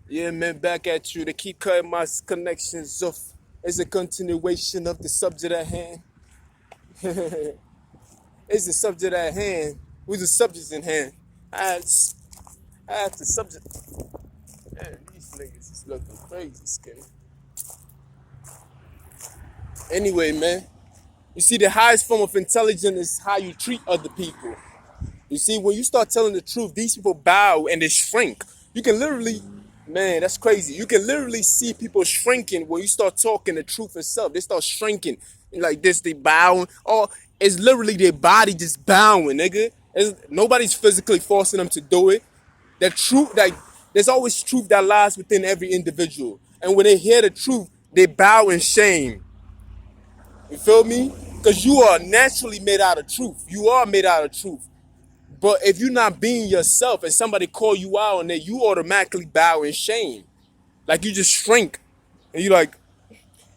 Yeah, man, back at you to keep cutting my connections off. It's a continuation of the subject at hand. It's the subject at hand. With the subjects in hand. I had, I had the subject. Man, these niggas is looking crazy skinny. Anyway, man, you see, the highest form of intelligence is how you treat other people. You see, when you start telling the truth, these people bow and they shrink. You can literally, man, that's crazy. You can literally see people shrinking when you start talking the truth itself. They start shrinking like this, they bowing. Or it's literally their body just bowing, nigga. Nobody's physically forcing them to do it. The truth, like, there's always truth that lies within every individual. And when they hear the truth, they bow in shame. You feel me? Because you are naturally made out of truth. You are made out of truth. But if you're not being yourself and somebody call you out on it, you automatically bow in shame. Like you just shrink. And you like,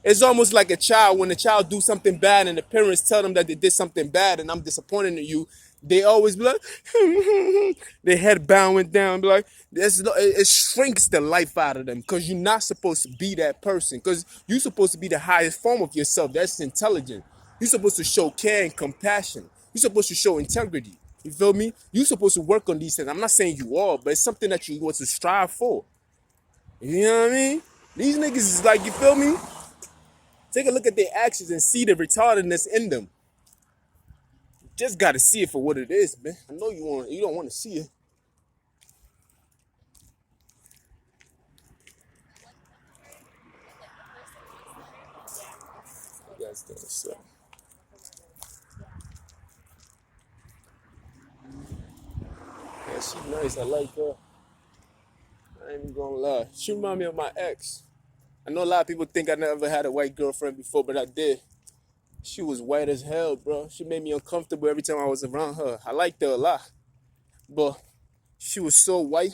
it's almost like a child. When a child do something bad and the parents tell them that they did something bad and I'm disappointed in you, they always be like, their head bowing down, be like, it shrinks the life out of them because you're not supposed to be that person. Because you're supposed to be the highest form of yourself. That's intelligent. You're supposed to show care and compassion. You're supposed to show integrity. You feel me? You're supposed to work on these things. I'm not saying you are, but it's something that you want to strive for. You know what I mean? These niggas is like, you feel me? Take a look at their actions and see the retardedness in them. You just gotta see it for what it is, man. I know you don't want to see it. That's the so. Yeah, she nice. I like her. I ain't even gonna lie. She remind me of my ex. I know a lot of people think I never had a white girlfriend before, but I did. She was white as hell, bro. She made me uncomfortable every time I was around her. I liked her a lot, but she was so white.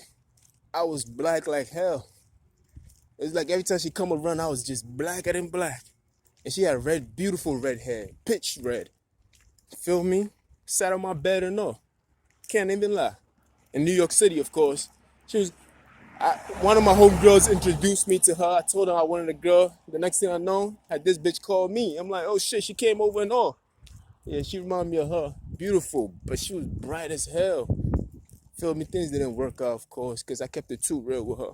I was black like hell. It's like every time she come around, I was just blacker than black. And she had red, beautiful red hair, pitch red. Feel me? Sat on my bed and all. Can't even lie. In New York City, of course. She was. One of my homegirls introduced me to her. I told her I wanted a girl. The next thing I know, had this bitch called me. I'm like, oh shit, she came over and all. Yeah, she reminded me of her. Beautiful, but she was bright as hell. Feel me? Things didn't work out, of course, because I kept it too real with her.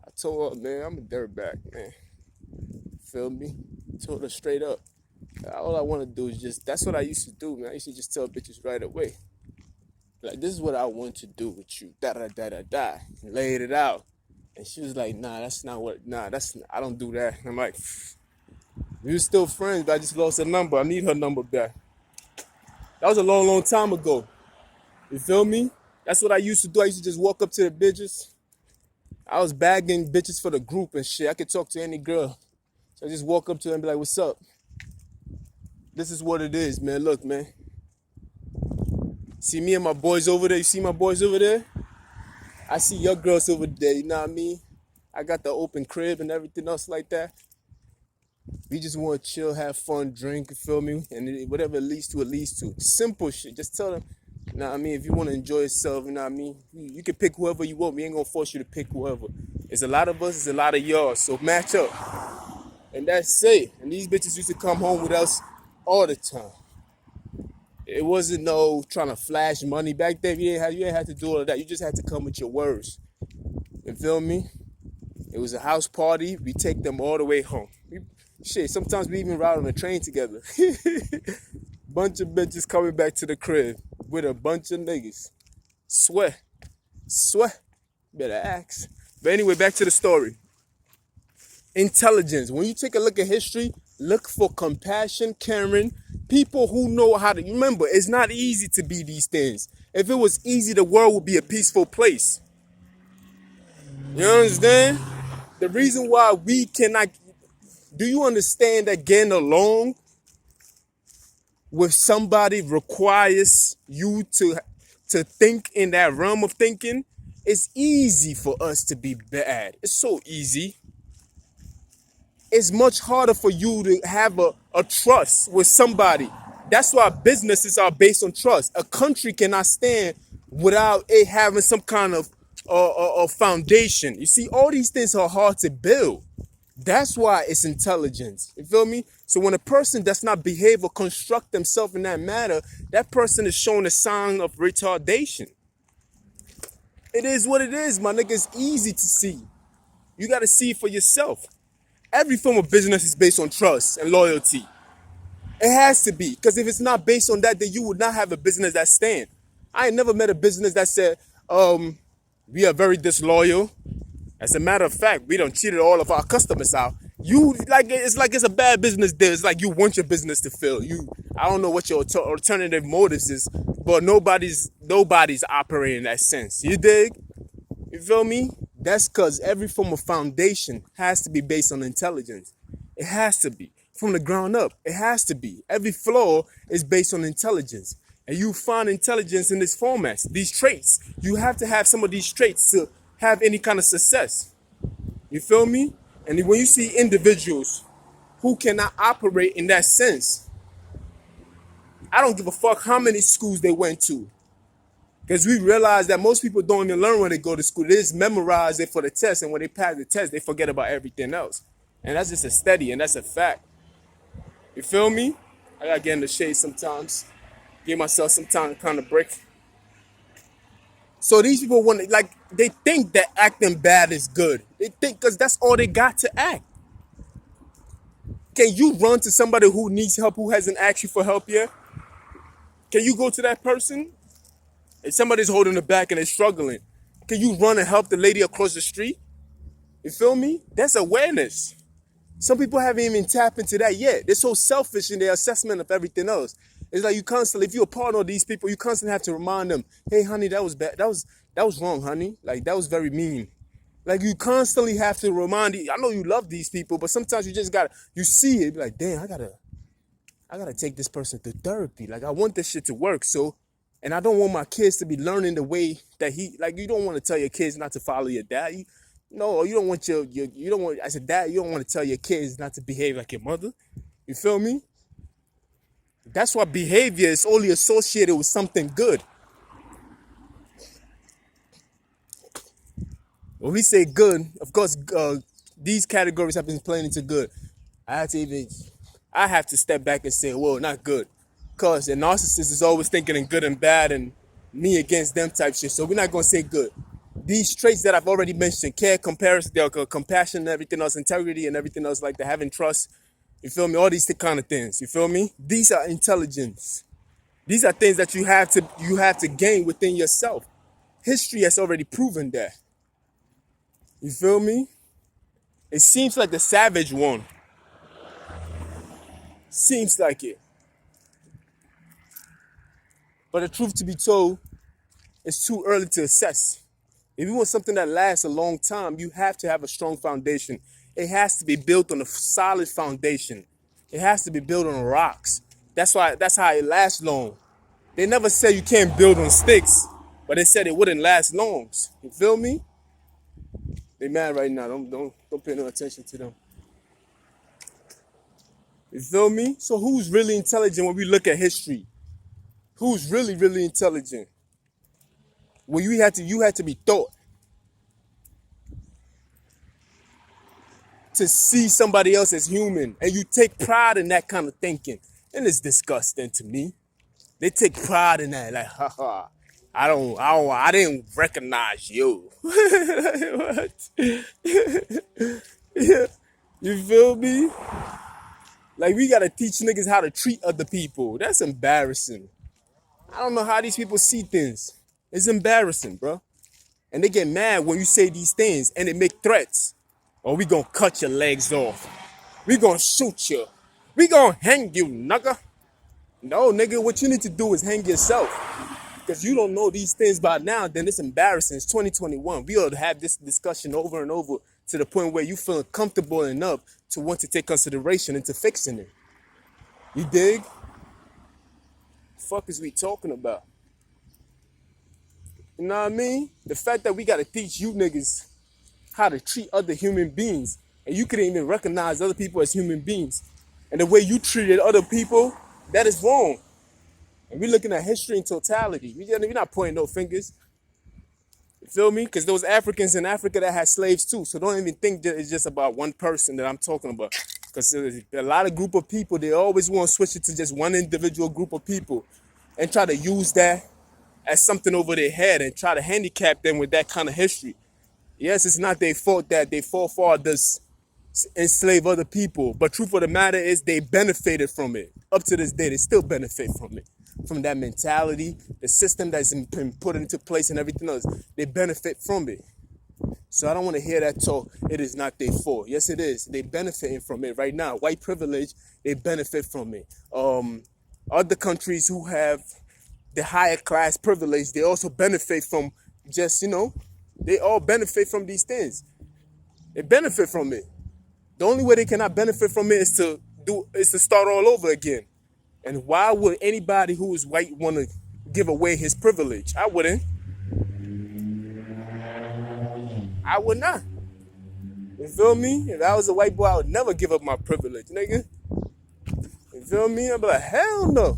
I told her, man, I'm a dirtbag, man. Feel me? Told her straight up. All I want to do is just, that's what I used to do, man. I used to just tell bitches right away. Like, this is what I want to do with you. Da da da da da. Laid it out. And she was like, nah, that's not what, nah, I don't do that. And I'm like, we were still friends, but I just lost her number. I need her number back. That was a long, long time ago. You feel me? That's what I used to do. I used to just walk up to the bitches. I was bagging bitches for the group and shit. I could talk to any girl. So I just walk up to her and be like, what's up? This is what it is, man. Look, man. See me and my boys over there? You see my boys over there? I see your girls over there, you know what I mean? I got the open crib and everything else like that. We just want to chill, have fun, drink, you feel me? And whatever it leads to, it leads to. Simple shit. Just tell them, you know what I mean? If you want to enjoy yourself, you know what I mean? You can pick whoever you want. We ain't going to force you to pick whoever. It's a lot of us, it's a lot of y'all. So match up. And that's it. And these bitches used to come home with us all the time. It wasn't no trying to flash money back then. You ain't had to do all of that. You just had to come with your words. You feel me? It was a house party. We take them all the way home. Shit, sometimes we even ride on the train together. Bunch of bitches coming back to the crib with a bunch of niggas. Swear. Better ask. But anyway, back to the story. Intelligence. When you take a look at history, look for compassion, caring, people who know how to. Remember, it's not easy to be these things. If it was easy, the world would be a peaceful place. You understand? The reason why we cannot. Do you understand that getting along with somebody requires you to think in that realm of thinking? It's easy for us to be bad. It's so easy. It's much harder for you to have a trust with somebody. That's why businesses are based on trust. A country cannot stand without it having some kind of or foundation. You see, all these things are hard to build. That's why it's intelligence. You feel me? So when a person does not behave or construct themselves in that manner, that person is showing a sign of retardation. It is what it is, my nigga. It's easy to see. You got to see it for yourself. Every form of business is based on trust and loyalty. It has to be. Because if it's not based on that, then you would not have a business that stand. I ain't never met a business that said, we are very disloyal. As a matter of fact, we done cheated all of our customers out. You like it's a bad business deal. It's like you want your business to fail. I don't know what your alternative motives is, but nobody's operating in that sense. You dig? You feel me? That's because every form of foundation has to be based on intelligence. It has to be. From the ground up, it has to be. Every floor is based on intelligence. And you find intelligence in this format, these traits. You have to have some of these traits to have any kind of success. You feel me? And when you see individuals who cannot operate in that sense, I don't give a fuck how many schools they went to. Because we realize that most people don't even learn when they go to school. They just memorize it for the test, and when they pass the test, they forget about everything else. And that's just a study, and that's a fact. You feel me? I gotta get in the shade sometimes. Give myself some time to kind of break. So these people they think that acting bad is good. They think because that's all they got to act. Can you run to somebody who needs help, who hasn't asked you for help yet? Can you go to that person? If somebody's holding the back and they're struggling, can you run and help the lady across the street? You feel me? That's awareness. Some people haven't even tapped into that yet. They're so selfish in their assessment of everything else. It's like you constantly, if you're a partner of these people, you constantly have to remind them, hey, honey, that was bad. That was wrong, honey. Like, that was very mean. Like, you constantly have to remind I know you love these people, but sometimes you just you see it, be like, damn, I gotta take this person to therapy. Like, I want this shit to work. So, and I don't want my kids to be learning the way that you don't want to tell your kids not to follow your dad. You don't want you don't want, as a dad, you don't want to tell your kids not to behave like your mother. You feel me? That's why behavior is only associated with something good. When we say good, of course, these categories have been playing into good. I have to step back and say, whoa, not good. Because a narcissist is always thinking in good and bad and me against them type shit. So we're not going to say good. These traits that I've already mentioned, care, comparison, compassion, and everything else, integrity and everything else like that, having trust, you feel me? All these kind of things, you feel me? These are intelligence. These are things that you have to gain within yourself. History has already proven that. You feel me? It seems like the savage one. Seems like it. But the truth to be told, it's too early to assess. If you want something that lasts a long time, you have to have a strong foundation. It has to be built on a solid foundation. It has to be built on rocks. That's how it lasts long. They never said you can't build on sticks, but they said it wouldn't last long. You feel me? They mad right now. Don't pay no attention to them. You feel me? So who's really intelligent when we look at history? Who's really, really intelligent? Well, you had to be taught to see somebody else as human, and you take pride in that kind of thinking. And it's disgusting to me. They take pride in that, like, haha. I didn't recognize you. What? Yeah. You feel me? Like, we gotta teach niggas how to treat other people. That's embarrassing. I don't know how these people see things. It's embarrassing, bro. And they get mad when you say these things and they make threats. Oh, we gonna cut your legs off. We gonna shoot you. We gonna hang you, nigga. No, nigga, what you need to do is hang yourself. Because you don't know these things by now, then it's embarrassing. It's 2021. We ought to have this discussion over and over to the point where you feel comfortable enough to want to take consideration into fixing it. You dig? The fuck is we talking about? You know what I mean? The fact that we gotta teach you niggas how to treat other human beings, and you couldn't even recognize other people as human beings. And the way you treated other people, that is wrong. And we're looking at history in totality. We're not pointing no fingers. You feel me? Because those Africans in Africa that had slaves too. So don't even think that it's just about one person that I'm talking about. Because a lot of group of people, they always want to switch it to just one individual group of people and try to use that as something over their head and try to handicap them with that kind of history. Yes, it's not their fault that their forefathers enslave other people, but truth of the matter is they benefited from it. Up to this day, they still benefit from it. From that mentality, the system that's been put into place and everything else, they benefit from it. So I don't want to hear that talk. It is not their fault. Yes, it is. They benefiting from it right now. White privilege, they benefit from it. Other countries who have the higher class privilege, they also benefit from just, they all benefit from these things. They benefit from it. The only way they cannot benefit from it is to start all over again. And why would anybody who is white want to give away his privilege? I wouldn't. I would not. You feel me? If I was a white boy, I would never give up my privilege, nigga. You feel me? I'd be like, hell no.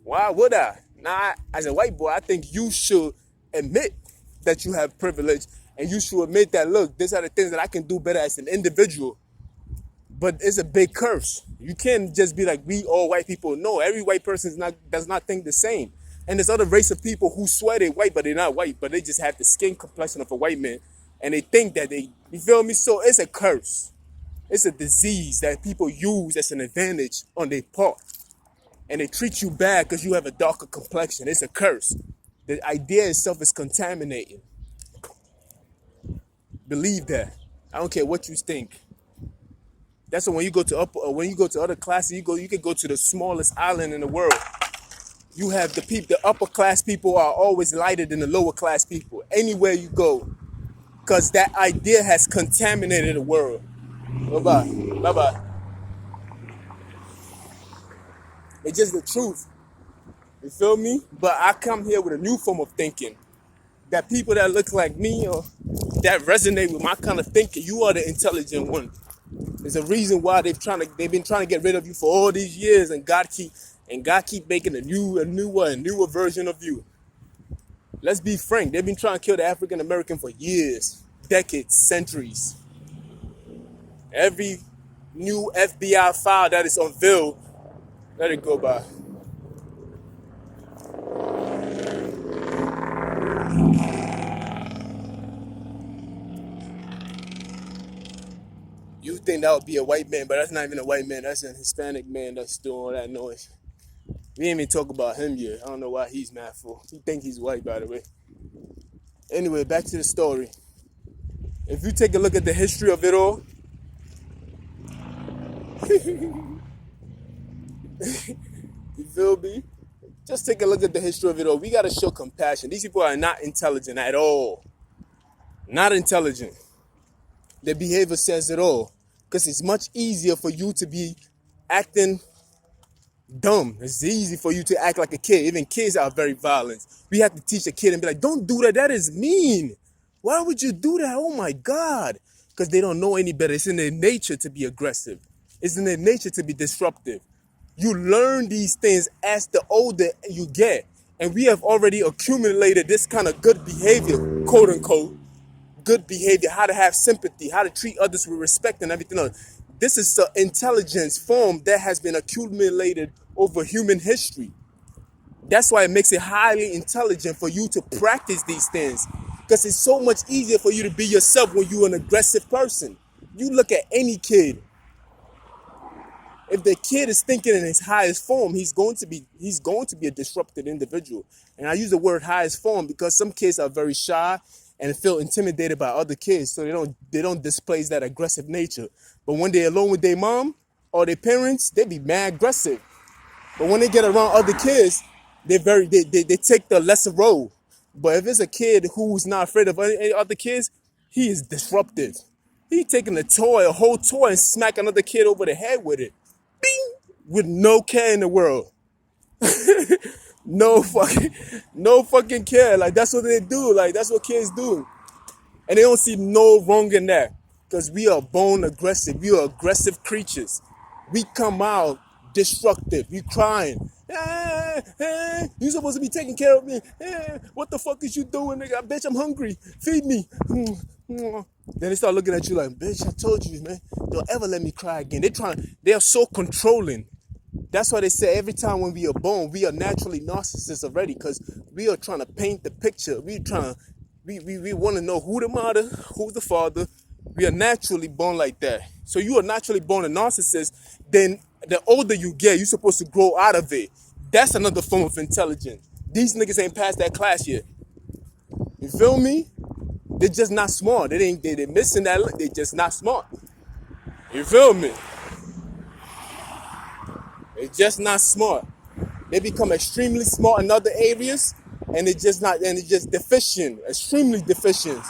Why would I? Now, as a white boy, I think you should admit that you have privilege, and you should admit that, look, these are the things that I can do better as an individual. But it's a big curse. You can't just be like, we all white people. No, every white person does not think the same. And there's other race of people who swear they're white, but they're not white, but they just have the skin complexion of a white man. And they think that you feel me? So it's a curse. It's a disease that people use as an advantage on their part. And they treat you bad because you have a darker complexion. It's a curse. The idea itself is contaminating. Believe that. I don't care what you think. That's why when you go to other classes, you can go to the smallest island in the world. You have the upper class people are always lighter than the lower class people. Anywhere you go. Because that idea has contaminated the world. Bye-bye. Bye-bye. It's just the truth. You feel me? But I come here with a new form of thinking. That people that look like me or that resonate with my kind of thinking, you are the intelligent one. There's a reason why they've been trying to get rid of you for all these years, and God keep making a newer version of you. Let's be frank. They've been trying to kill the African American for years, decades, centuries. Every new FBI file that is unveiled, let it go by. You think that would be a white man, but that's not even a white man. That's an Hispanic man that's doing all that noise. We ain't even talk about him yet. I don't know why he's mad for. He think he's white, by the way. Anyway, back to the story. If you take a look at the history of it all, you feel me? Just take a look at the history of it all. We got to show compassion. These people are not intelligent at all. Not intelligent. Their behavior says it all. Because it's much easier for you to be acting dumb. It's easy for you to act like a kid. Even kids are very violent. We have to teach a kid and be like, don't do that. That is mean. Why would you do that? Oh my God. Because they don't know any better. It's in their nature to be aggressive. It's in their nature to be disruptive. You learn these things as the older you get. And we have already accumulated this kind of good behavior, quote unquote, good behavior, how to have sympathy, how to treat others with respect and everything else. This is the intelligence form that has been accumulated over human history. That's why it makes it highly intelligent for you to practice these things. Because it's so much easier for you to be yourself when you're an aggressive person. You look at any kid. If the kid is thinking in his highest form, he's going to be a disrupted individual. And I use the word highest form because some kids are very shy and feel intimidated by other kids, so they don't display that aggressive nature. But when they're alone with their mom or their parents, they be mad aggressive. But when they get around other kids, they take the lesser role. But if it's a kid who's not afraid of any other kids, he is disruptive. He taking a whole toy, and smack another kid over the head with it. Bing! With no care in the world. No fucking care. Like, that's what they do. Like, that's what kids do. And they don't see no wrong in that. Because we are born aggressive. We are aggressive creatures. We come out destructive. You crying. You supposed to be taking care of me. What the fuck is you doing, nigga? Bitch, I'm hungry. Feed me. Then they start looking at you like, bitch, I told you, man. Don't ever let me cry again. They are so controlling. That's why they say every time when we are born, we are naturally narcissists already, because we are trying to paint the picture. We want to know who the mother, who's the father. We are naturally born like that. So you are naturally born a narcissist. Then the older you get, you're supposed to grow out of it. That's another form of intelligence. These niggas ain't passed that class yet. You feel me? They're just not smart. They're missing that. They're just not smart. You feel me? They're just not smart. They become extremely smart in other areas, and it's just deficient, extremely deficient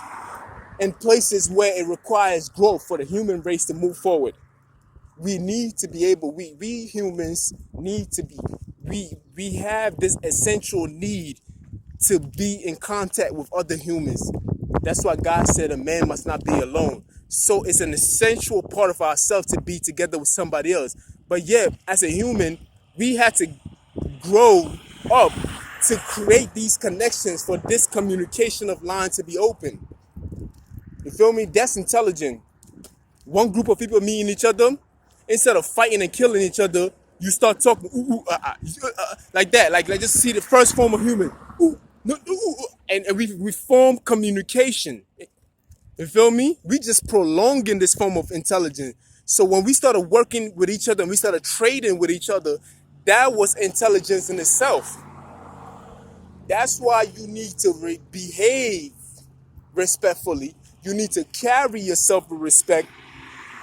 in places where it requires growth for the human race to move forward. We need to be able, we humans need to be, we have this essential need to be in contact with other humans. That's why God said a man must not be alone. So it's an essential part of ourselves to be together with somebody else. But yeah, as a human, we had to grow up to create these connections for this communication of line to be open. You feel me? That's intelligent. One group of people meeting each other, instead of fighting and killing each other, you start talking like that. Like just see the first form of human. No, and we form communication. You feel me? We just prolonging this form of intelligence. So when we started working with each other and we started trading with each other, that was intelligence in itself. That's why you need to behave respectfully. You need to carry yourself with respect.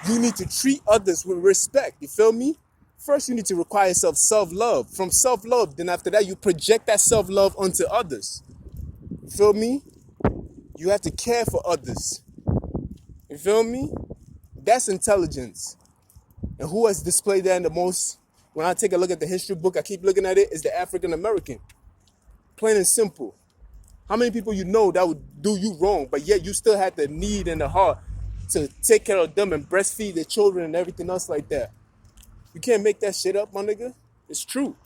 You need to treat others with respect. You feel me? First, you need to require yourself self-love. From self-love, then after that, you project that self-love onto others. You feel me? You have to care for others. You feel me? That's intelligence. And who has displayed that in the most? When I take a look at the history book, I keep looking at it, is the African American. Plain and simple. How many people you know that would do you wrong, but yet you still had the need and the heart to take care of them and breastfeed their children and everything else like that? You can't make that shit up, my nigga. It's true.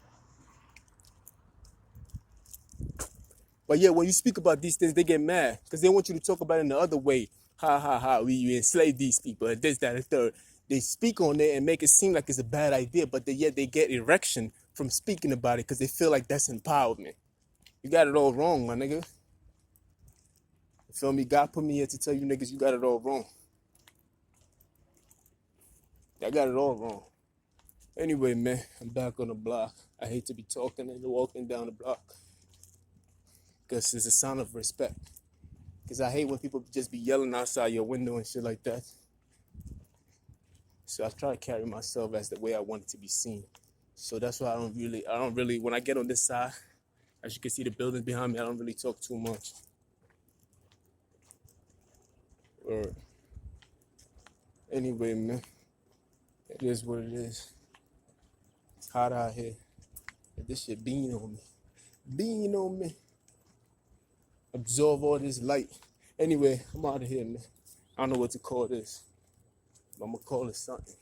But yeah, when you speak about these things, they get mad because they want you to talk about it in the other way. Ha ha ha, we enslave these people, and this, that, and third. They speak on it and make it seem like it's a bad idea, but yet they get erection from speaking about it because they feel like that's empowerment. You got it all wrong, my nigga. You feel me? God put me here to tell you niggas you got it all wrong. I got it all wrong. Anyway, man, I'm back on the block. I hate to be talking and walking down the block because it's a sign of respect. Because I hate when people just be yelling outside your window and shit like that. So I try to carry myself as the way I want it to be seen. So that's why I don't really, when I get on this side, as you can see the buildings behind me, I don't really talk too much. Anyway, man, it is what it is. It's hot out here. This shit being on me. Being on me. Absorb all this light. Anyway, I'm out of here, man. I don't know what to call this, but I'm gonna call it something.